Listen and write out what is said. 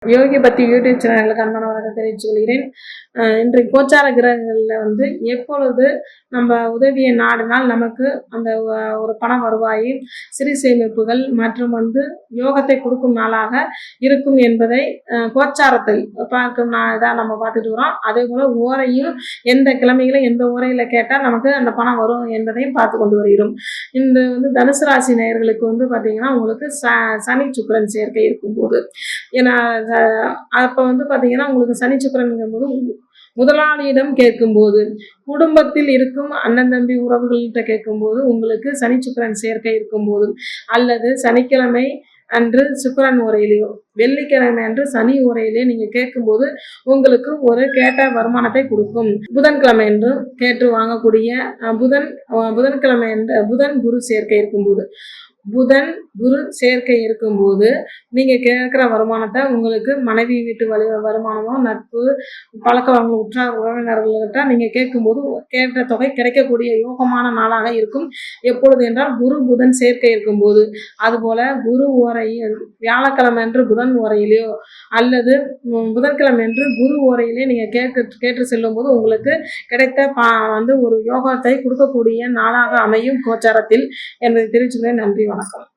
யோகி பக்தி யூடியூப் சேனலுக்கு அன்பான வணக்கம் தெரிவித்துக் கொள்கிறேன். இன்றைய கோச்சார கிரகங்களில் எப்பொழுது நம்ம உதவியை நாடினால் நமக்கு அந்த ஒரு பண வருவாய், சிறு சேமிப்புகள் மற்றும் யோகத்தை கொடுக்கும் நாளாக இருக்கும் என்பதை கோச்சாரத்தில் பார்க்கும் இதாக நம்ம பார்த்துட்டு வரோம். அதே போல் ஓரையும் எந்த கிழமைகளும் எந்த ஓரையில் கேட்டால் நமக்கு அந்த பணம் வரும் என்பதையும் பார்த்து கொண்டு வருகிறோம். இந்த தனுசு ராசி நேயர்களுக்கு பார்த்தீங்கன்னா உங்களுக்கு சனி சுக்கிரன் சேர்க்கை இருக்கும்போது, ஏன்னா அப்போ பார்த்தீங்கன்னா உங்களுக்கு சனி சுக்கிரன்ங்கும்போது முதலாளியிடம் கேட்கும்போது, குடும்பத்தில் இருக்கும் அண்ணன் தம்பி உறவுகள்கிட்ட கேட்கும்போது உங்களுக்கு சனி சுக்கிரன் சேர்க்கை இருக்கும்போது, அல்லது சனிக்கிழமை அன்று சுக்கிரன் உரையிலையோ வெள்ளிக்கிழமை அன்று சனி உரையிலே நீங்கள் கேட்கும்போது உங்களுக்கு ஒரு கேட்ட வருமானத்தை கொடுக்கும். புதன்கிழமை என்று கேட்டு வாங்கக்கூடிய புதன்கிழமை என்று புதன் குரு சேர்க்கை இருக்கும்போது, புதன் குரு சேர்க்கை இருக்கும்போது நீங்கள் கேட்குற வருமானத்தை உங்களுக்கு மனைவி வீட்டு வருமானமோ, நட்பு, பழக்க வழங்க உற்றார் உறவினர்கள்கிட்ட நீங்கள் கேட்கும்போது கேட்ட தொகை கிடைக்கக்கூடிய யோகமான நாளாக இருக்கும். எப்பொழுது என்றால் குரு புதன் சேர்க்கை இருக்கும்போது. அதுபோல் குரு ஓரையில் வியாழக்கிழமை என்று புதன் ஓரையிலையோ அல்லது புதன்கிழமை என்று குரு ஓரையிலே நீங்கள் கேட்டு செல்லும்போது உங்களுக்கு கிடைத்த ஒரு யோகத்தை கொடுக்கக்கூடிய நாளாக அமையும் கோச்சாரத்தில் என்பதை தெரிவிச்சுக்கிறேன். நன்றி, வணக்கம்.